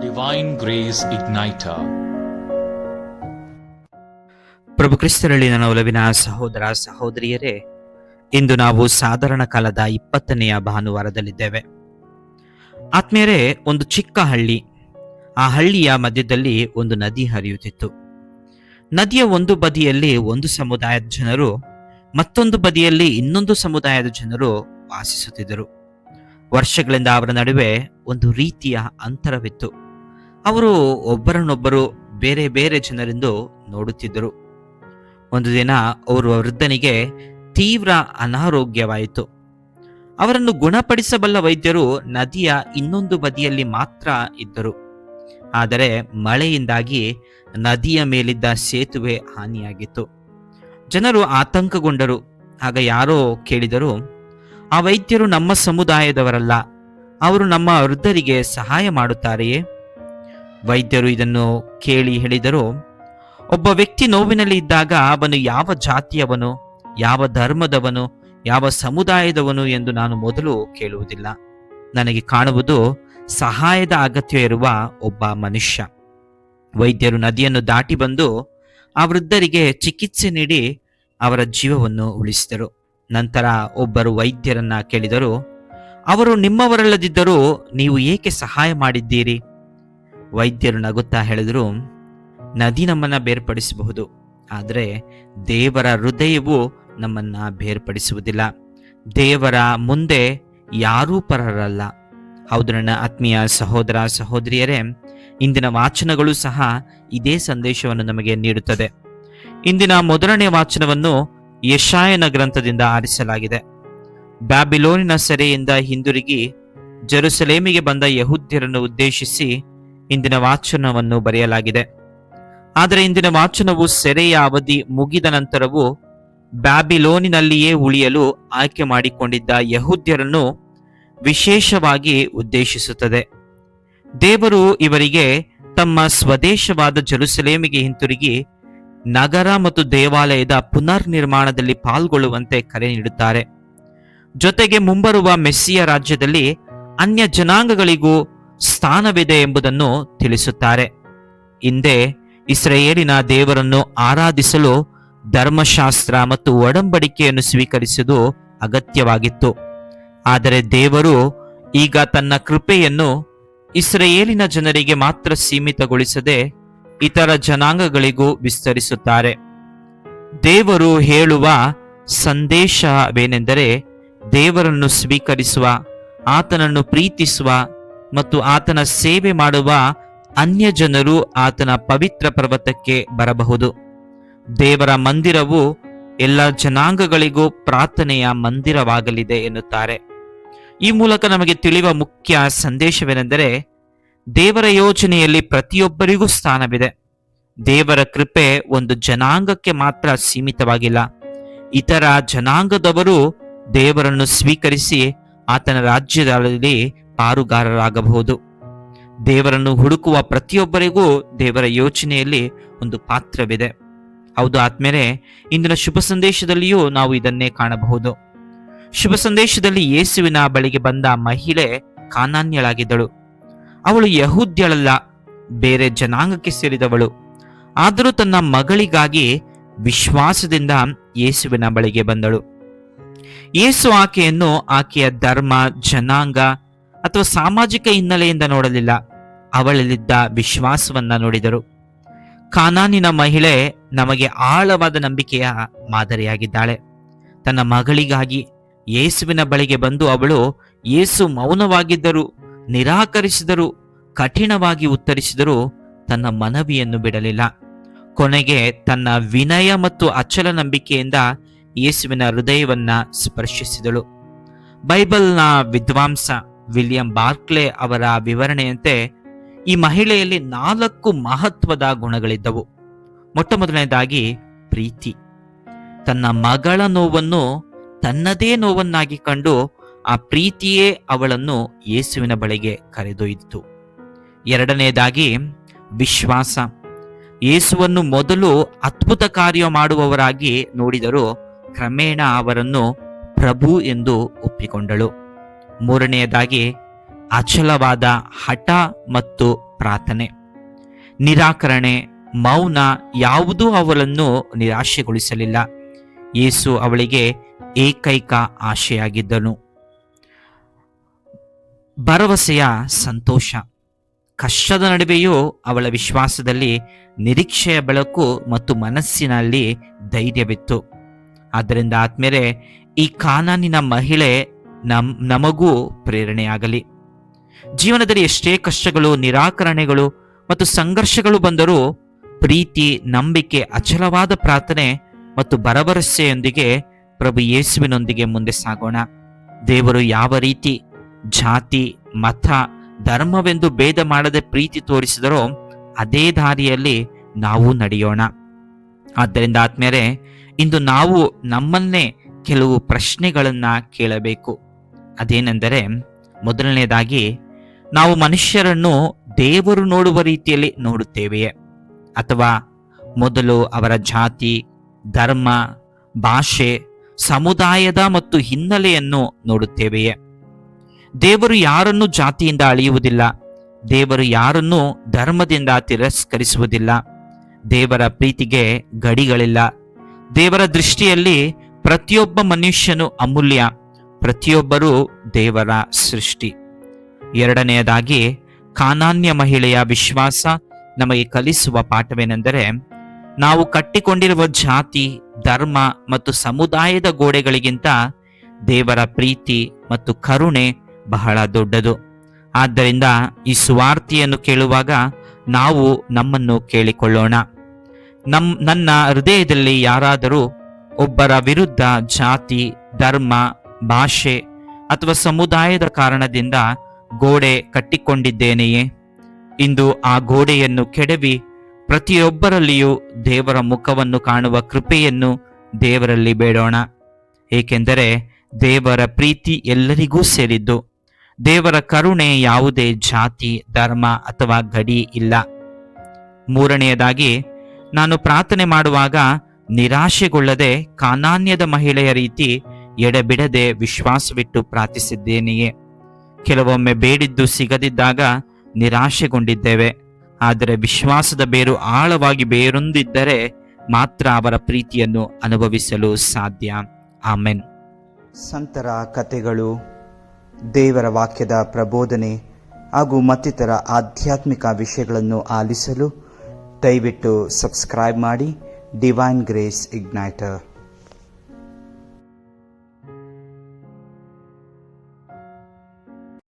Divine Grace Igniter. ಪ್ರಭು ಕ್ರಿಸ್ತರಲ್ಲಿ ನನ್ನ ಒಲವಿನ ಸಹೋದರ ಸಹೋದರಿಯರೇ, ಇಂದು ನಾವು ಸಾಧಾರಣ ಕಾಲದ 20ನೆಯ ಭಾನುವಾರದಲ್ಲಿದ್ದೇವೆ. ಆತ್ಮೀಯರೇ, ಒಂದು ಚಿಕ್ಕ ಹಳ್ಳಿ. ಆ ಹಳ್ಳಿಯ ಮಧ್ಯದಲ್ಲಿ ಒಂದು ನದಿ ಹರಿಯುತ್ತಿತ್ತು. ನದಿಯ ಒಂದು ಬದಿಯಲ್ಲಿ ಒಂದು ಸಮುದಾಯದ ಜನರು, ಮತ್ತೊಂದು ಬದಿಯಲ್ಲಿ ಇನ್ನೊಂದು ಸಮುದಾಯದ ಜನರು ವಾಸಿಸುತ್ತಿದ್ದರು. ವರ್ಷಗಳಿಂದ ಅವರ ನಡುವೆ ಒಂದು ರೀತಿಯ ಅಂತರವಿತ್ತು. ಅವರು ಒಬ್ಬರನ್ನೊಬ್ಬರು ಬೇರೆ ಬೇರೆ ಜನರೆಂದು ನೋಡುತ್ತಿದ್ದರು. ಒಂದು ದಿನ ಅವರು ವೃದ್ಧನಿಗೆ ತೀವ್ರ ಅನಾರೋಗ್ಯವಾಯಿತು. ಅವರನ್ನು ಗುಣಪಡಿಸಬಲ್ಲ ವೈದ್ಯರು ನದಿಯ ಇನ್ನೊಂದು ಬದಿಯಲ್ಲಿ ಮಾತ್ರ ಇದ್ದರು. ಆದರೆ ಮಳೆಯಿಂದಾಗಿ ನದಿಯ ಮೇಲಿದ್ದ ಸೇತುವೆ ಹಾನಿಯಾಗಿತ್ತು. ಜನರು ಆತಂಕಗೊಂಡರು. ಆಗ ಯಾರೋ ಕೇಳಿದರು, ಆ ವೈದ್ಯರು ನಮ್ಮ ಸಮುದಾಯದವರಲ್ಲ, ಅವರು ನಮ್ಮ ವೃದ್ಧರಿಗೆ ಸಹಾಯ ಮಾಡುತ್ತಾರೆಯೇ? ವೈದ್ಯರು ಇದನ್ನು ಕೇಳಿ ಹೇಳಿದರು, ಒಬ್ಬ ವ್ಯಕ್ತಿ ನೋವಿನಲ್ಲಿ ಇದ್ದಾಗ ಅವನು ಯಾವ ಜಾತಿಯವನು, ಯಾವ ಧರ್ಮದವನು, ಯಾವ ಸಮುದಾಯದವನು ಎಂದು ನಾನು ಮೊದಲು ಕೇಳುವುದಿಲ್ಲ. ನನಗೆ ಕಾಣುವುದು ಸಹಾಯದ ಅಗತ್ಯ ಇರುವ ಒಬ್ಬ ಮನುಷ್ಯ. ವೈದ್ಯರು ನದಿಯನ್ನು ದಾಟಿ ಬಂದು ಆ ವೃದ್ಧರಿಗೆ ಚಿಕಿತ್ಸೆ ನೀಡಿ ಅವರ ಜೀವವನ್ನು ಉಳಿಸಿದರು. ನಂತರ ಒಬ್ಬರು ವೈದ್ಯರನ್ನ ಕೇಳಿದರು, ಅವರು ನಿಮ್ಮವರಲ್ಲದಿದ್ದರೂ ನೀವು ಏಕೆ ಸಹಾಯ ಮಾಡಿದ್ದೀರಿ? ವೈದ್ಯರು ನಗುತ್ತಾ ಹೇಳಿದರು, ನದಿ ನಮ್ಮನ್ನ ಬೇರ್ಪಡಿಸಬಹುದು, ಆದರೆ ದೇವರ ಹೃದಯವು ನಮ್ಮನ್ನ ಬೇರ್ಪಡಿಸುವುದಿಲ್ಲ. ದೇವರ ಮುಂದೆ ಯಾರೂ ಪರರಲ್ಲ. ಹೌದು ನನ್ನ ಆತ್ಮೀಯ ಸಹೋದರ ಸಹೋದರಿಯರೇ, ಇಂದಿನ ವಾಚನಗಳು ಸಹ ಇದೇ ಸಂದೇಶವನ್ನು ನಮಗೆ ನೀಡುತ್ತದೆ. ಇಂದಿನ ಮೊದಲನೇ ವಾಚನವನ್ನು ಯೆಶಾಯನ ಗ್ರಂಥದಿಂದ ಆರಿಸಲಾಗಿದೆ. ಬ್ಯಾಬಿಲೋನಿನ ಸೆರೆಯಿಂದ ಹಿಂದಿರುಗಿ ಜೆರುಸಲೇಮಿಗೆ ಬಂದ ಯಹೂದ್ಯರನ್ನು ಉದ್ದೇಶಿಸಿ ಇಂದಿನ ವಾಚನವನ್ನು ಬರೆಯಲಾಗಿದೆ. ಆದರೆ ಇಂದಿನ ವಾಚನವು ಸೆರೆಯ ಅವಧಿ ಮುಗಿದ ನಂತರವೂ ಬ್ಯಾಬಿಲೋನಿನಲ್ಲಿಯೇ ಉಳಿಯಲು ಆಯ್ಕೆ ಮಾಡಿಕೊಂಡಿದ್ದ ಯಹೂದ್ಯರನ್ನು ವಿಶೇಷವಾಗಿ ಉದ್ದೇಶಿಸುತ್ತದೆ. ದೇವರು ಇವರಿಗೆ ತಮ್ಮ ಸ್ವದೇಶವಾದ ಜೆರುಸಲೇಮಿಗೆ ಹಿಂತಿರುಗಿ ನಗರ ಮತ್ತು ದೇವಾಲಯದ ಪುನರ್ ನಿರ್ಮಾಣದಲ್ಲಿ ಪಾಲ್ಗೊಳ್ಳುವಂತೆ ಕರೆ ನೀಡುತ್ತಾರೆ. ಜೊತೆಗೆ ಮುಂಬರುವ ಮೆಸ್ಸಿಯ ರಾಜ್ಯದಲ್ಲಿ ಅನ್ಯ ಜನಾಂಗಗಳಿಗೂ ಸ್ಥಾನವಿದೆ ಎಂಬುದನ್ನು ತಿಳಿಸುತ್ತಾರೆ. ಹಿಂದೆ ಇಸ್ರಾಯೇಲಿನ ದೇವರನ್ನು ಆರಾಧಿಸಲು ಧರ್ಮಶಾಸ್ತ್ರ ಮತ್ತು ಒಡಂಬಡಿಕೆಯನ್ನು ಸ್ವೀಕರಿಸುವುದು ಅಗತ್ಯವಾಗಿತ್ತು. ಆದರೆ ದೇವರು ಈಗ ತನ್ನ ಕೃಪೆಯನ್ನು ಇಸ್ರಾಯೇಲಿನ ಜನರಿಗೆ ಮಾತ್ರ ಸೀಮಿತಗೊಳಿಸದೆ ಇತರ ಜನಾಂಗಗಳಿಗೂ ವಿಸ್ತರಿಸುತ್ತಾರೆ. ದೇವರು ಹೇಳುವ ಸಂದೇಶವೇನೆಂದರೆ, ದೇವರನ್ನು ಸ್ವೀಕರಿಸುವ, ಆತನನ್ನು ಪ್ರೀತಿಸುವ ಮತ್ತು ಆತನ ಸೇವೆ ಮಾಡುವ ಅನ್ಯ ಜನರು ಆತನ ಪವಿತ್ರ ಪರ್ವತಕ್ಕೆ ಬರಬಹುದು. ದೇವರ ಮಂದಿರವು ಎಲ್ಲ ಜನಾಂಗಗಳಿಗೂ ಪ್ರಾರ್ಥನೆಯ ಮಂದಿರವಾಗಲಿದೆ ಎನ್ನುತ್ತಾರೆ. ಈ ಮೂಲಕ ನಮಗೆ ತಿಳಿಯುವ ಮುಖ್ಯ ಸಂದೇಶವೇನೆಂದರೆ, ದೇವರ ಯೋಜನೆಯಲ್ಲಿ ಪ್ರತಿಯೊಬ್ಬರಿಗೂ ಸ್ಥಾನವಿದೆ. ದೇವರ ಕೃಪೆ ಒಂದು ಜನಾಂಗಕ್ಕೆ ಮಾತ್ರ ಸೀಮಿತವಾಗಿಲ್ಲ. ಇತರ ಜನಾಂಗದವರು ದೇವರನ್ನು ಸ್ವೀಕರಿಸಿ ಆತನ ರಾಜ್ಯದಲ್ಲಿ ಪಾಲುಗಾರರಾಗಬಹುದು. ದೇವರನ್ನು ಹುಡುಕುವ ಪ್ರತಿಯೊಬ್ಬರಿಗೂ ದೇವರ ಯೋಚನೆಯಲ್ಲಿ ಒಂದು ಪಾತ್ರವಿದೆ. ಹೌದು ಆದ್ಮೇಲೆ ಇಂದಿನ ಶುಭ ಸಂದೇಶದಲ್ಲಿಯೂ ನಾವು ಇದನ್ನೇ ಕಾಣಬಹುದು. ಶುಭ ಸಂದೇಶದಲ್ಲಿ ಯೇಸುವಿನ ಬಳಿಗೆ ಬಂದ ಮಹಿಳೆ ಕಾನಾನ್ಯಳಾಗಿದ್ದಳು. ಅವಳು ಯಹೂದ್ಯಳಲ್ಲ, ಬೇರೆ ಜನಾಂಗಕ್ಕೆ ಸೇರಿದವಳು. ಆದರೂ ತನ್ನ ಮಗಳಿಗಾಗಿ ವಿಶ್ವಾಸದಿಂದ ಯೇಸುವಿನ ಬಳಿಗೆ ಬಂದಳು. ಯೇಸು ಆಕೆಯನ್ನು ಆಕೆಯ ಧರ್ಮ, ಜನಾಂಗ ಅಥವಾ ಸಾಮಾಜಿಕ ಹಿನ್ನೆಲೆಯಿಂದ ನೋಡಲಿಲ್ಲ, ಅವಳಲ್ಲಿದ್ದ ವಿಶ್ವಾಸವನ್ನ ನೋಡಿದರು. ಕಾನಾನಿನ ಮಹಿಳೆ ನಮಗೆ ಆಳವಾದ ನಂಬಿಕೆಯ ಮಾದರಿಯಾಗಿದ್ದಾಳೆ. ತನ್ನ ಮಗಳಿಗಾಗಿ ಯೇಸುವಿನ ಬಳಿಗೆ ಬಂದು ಅವಳು ಯೇಸು ಮೌನವಾಗಿದ್ದರು, ನಿರಾಕರಿಸಿದರು, ಕಠಿಣವಾಗಿ ಉತ್ತರಿಸಿದರೂ ತನ್ನ ಮನವಿಯನ್ನು ಬಿಡಲಿಲ್ಲ. ಕೊನೆಗೆ ತನ್ನ ವಿನಯ ಮತ್ತು ಅಚಲ ನಂಬಿಕೆಯಿಂದ ಯೇಸುವಿನ ಹೃದಯವನ್ನ ಸ್ಪರ್ಶಿಸಿದಳು. ಬೈಬಲ್ನ ವಿದ್ವಾಂಸ ವಿಲಿಯಂ ಬಾರ್ಕ್ಲೆ ಅವರ ವಿವರಣೆಯಂತೆ ಈ ಮಹಿಳೆಯಲ್ಲಿ 4 ಮಹತ್ವದ ಗುಣಗಳಿದ್ದವು. ಮೊಟ್ಟಮೊದಲನೇದಾಗಿ ಪ್ರೀತಿ. ತನ್ನ ಮಗಳ ನೋವನ್ನು ತನ್ನದೇ ನೋವನ್ನಾಗಿ ಕಂಡು ಆ ಪ್ರೀತಿಯೇ ಅವಳನ್ನು ಯೇಸುವಿನ ಬಳಿಗೆ ಕರೆದೊಯ್ದಿತು. ಎರಡನೆಯದಾಗಿ ವಿಶ್ವಾಸ. ಯೇಸುವನ್ನು ಮೊದಲು ಅದ್ಭುತ ಕಾರ್ಯ ಮಾಡುವವರಾಗಿ ನೋಡಿದರೂ ಕ್ರಮೇಣ ಅವರನ್ನು ಪ್ರಭು ಎಂದು ಒಪ್ಪಿಕೊಂಡಳು. ಮೂರನೆಯದಾಗಿ ಅಚಲವಾದ ಹಠ ಮತ್ತು ಪ್ರಾರ್ಥನೆ. ನಿರಾಕರಣೆ, ಮೌನ ಯಾವುದೂ ಅವಳನ್ನು ನಿರಾಶೆಗೊಳಿಸಲಿಲ್ಲ. ಯೇಸು ಅವಳಿಗೆ ಏಕೈಕ ಆಶೆಯಾಗಿದ್ದನು. ಭರವಸೆಯ ಸಂತೋಷ. ಕಷ್ಟದ ನಡುವೆಯೂ ಅವಳ ವಿಶ್ವಾಸದಲ್ಲಿ ನಿರೀಕ್ಷೆಯ ಬೆಳಕು ಮತ್ತು ಮನಸ್ಸಿನಲ್ಲಿ ಧೈರ್ಯವಿತ್ತು. ಆದ್ದರಿಂದ ಆದ್ಮೇಲೆ ಈ ಕಾನಾನಿನ ಮಹಿಳೆ ನಮಗೂ ಪ್ರೇರಣೆಯಾಗಲಿ. ಜೀವನದಲ್ಲಿ ಎಷ್ಟೇ ಕಷ್ಟಗಳು, ನಿರಾಕರಣೆಗಳು ಮತ್ತು ಸಂಘರ್ಷಗಳು ಬಂದರೂ ಪ್ರೀತಿ, ನಂಬಿಕೆ, ಅಚಲವಾದ ಪ್ರಾರ್ಥನೆ ಮತ್ತು ಭರವಸೆಯೊಂದಿಗೆ ಪ್ರಭು ಯೇಸುವಿನೊಂದಿಗೆ ಮುಂದೆ ಸಾಗೋಣ. ದೇವರು ಯಾವ ರೀತಿ ಜಾತಿ, ಮತ, ಧರ್ಮವೆಂದು ಭೇದ ಮಾಡದೆ ಪ್ರೀತಿ ತೋರಿಸಿದರೋ ಅದೇ ದಾರಿಯಲ್ಲಿ ನಾವು ನಡೆಯೋಣ. ಆದ್ದರಿಂದ ಆದ್ಮೇಲೆ ಇಂದು ನಾವು ನಮ್ಮನ್ನೇ ಕೆಲವು ಪ್ರಶ್ನೆಗಳನ್ನ ಕೇಳಬೇಕು. ಅದೇನೆಂದರೆ, ಮೊದಲನೇದಾಗಿ, ನಾವು ಮನುಷ್ಯರನ್ನು ದೇವರು ನೋಡುವ ರೀತಿಯಲ್ಲಿ ನೋಡುತ್ತೇವೆಯೇ? ಅಥವಾ ಮೊದಲು ಅವರ ಜಾತಿ, ಧರ್ಮ, ಭಾಷೆ, ಸಮುದಾಯದ ಮತ್ತು ಹಿನ್ನೆಲೆಯನ್ನು ನೋಡುತ್ತೇವೆಯೇ? ದೇವರು ಯಾರನ್ನು ಜಾತಿಯಿಂದ ಅಳೆಯುವುದಿಲ್ಲ. ದೇವರು ಯಾರನ್ನು ಧರ್ಮದಿಂದ ತಿರಸ್ಕರಿಸುವುದಿಲ್ಲ. ದೇವರ ಪ್ರೀತಿಗೆ ಗಡಿಗಳಿಲ್ಲ. ದೇವರ ದೃಷ್ಟಿಯಲ್ಲಿ ಪ್ರತಿಯೊಬ್ಬ ಮನುಷ್ಯನು ಅಮೂಲ್ಯ. ಪ್ರತಿಯೊಬ್ಬರೂ ದೇವರ ಸೃಷ್ಟಿ. ಎರಡನೆಯದಾಗಿ, ಕಾನಾನ್ಯ ಮಹಿಳೆಯ ವಿಶ್ವಾಸ ನಮಗೆ ಕಲಿಸುವ ಪಾಠವೇನೆಂದರೆ, ನಾವು ಕಟ್ಟಿಕೊಂಡಿರುವ ಜಾತಿ, ಧರ್ಮ ಮತ್ತು ಸಮುದಾಯದ ಗೋಡೆಗಳಿಗಿಂತ ದೇವರ ಪ್ರೀತಿ ಮತ್ತು ಕರುಣೆ ಬಹಳ ದೊಡ್ಡದು. ಆದ್ದರಿಂದ ಈ ಸುವಾರ್ತೆಯನ್ನು ಕೇಳುವಾಗ ನಾವು ನಮ್ಮನ್ನು ಕೇಳಿಕೊಳ್ಳೋಣ. ನನ್ನ ಹೃದಯದಲ್ಲಿ ಯಾರಾದರೂ ಒಬ್ಬರ ವಿರುದ್ಧ ಜಾತಿ, ಧರ್ಮ, ಭಾಷೆ ಅಥವಾ ಸಮುದಾಯದ ಕಾರಣದಿಂದ ಗೋಡೆ ಕಟ್ಟಿಕೊಂಡಿದ್ದೇನೆಯೇ? ಇಂದು ಆ ಗೋಡೆಯನ್ನು ಕೆಡವಿ ಪ್ರತಿಯೊಬ್ಬರಲ್ಲಿಯೂ ದೇವರ ಮುಖವನ್ನು ಕಾಣುವ ಕೃಪೆಯನ್ನು ದೇವರಲ್ಲಿ ಬೇಡೋಣ. ಏಕೆಂದರೆ ದೇವರ ಪ್ರೀತಿ ಎಲ್ಲರಿಗೂ ಸೇರಿದ್ದು. ದೇವರ ಕರುಣೆ ಯಾವುದೇ ಜಾತಿ, ಧರ್ಮ ಅಥವಾ ಗಡಿ ಇಲ್ಲ. ಮೂರನೆಯದಾಗಿ, ನಾನು ಪ್ರಾರ್ಥನೆ ಮಾಡುವಾಗ ನಿರಾಶೆಗೊಳ್ಳದೆ ಕಾನಾನ್ಯದ ಮಹಿಳೆಯ ರೀತಿ ಎಡೆಬಿಡದೆ ವಿಶ್ವಾಸವಿಟ್ಟು ಪ್ರಾರ್ಥಿಸಿದ್ದೇನೆಯೇ? ಕೆಲವೊಮ್ಮೆ ಬೇಡಿದ್ದು ಸಿಗದಿದ್ದಾಗ ನಿರಾಶೆಗೊಂಡಿದ್ದೇವೆ. ಆದರೆ ವಿಶ್ವಾಸದ ಬೇರು ಆಳವಾಗಿ ಬೇರೊಂದಿದ್ದರೆ ಮಾತ್ರ ಅವರ ಪ್ರೀತಿಯನ್ನು ಅನುಭವಿಸಲು ಸಾಧ್ಯ. ಆಮೆನ್. ಸಂತರ ಕಥೆಗಳು, ದೇವರ ವಾಕ್ಯದ ಪ್ರಬೋಧನೆ ಹಾಗೂ ಮತ್ತಿತರ ಆಧ್ಯಾತ್ಮಿಕ ವಿಷಯಗಳನ್ನು ಆಲಿಸಲು ದಯವಿಟ್ಟು ಸಬ್ಸ್ಕ್ರೈಬ್ ಮಾಡಿ ಡಿವೈನ್ ಗ್ರೇಸ್ ಇಗ್ನೈಟರ್.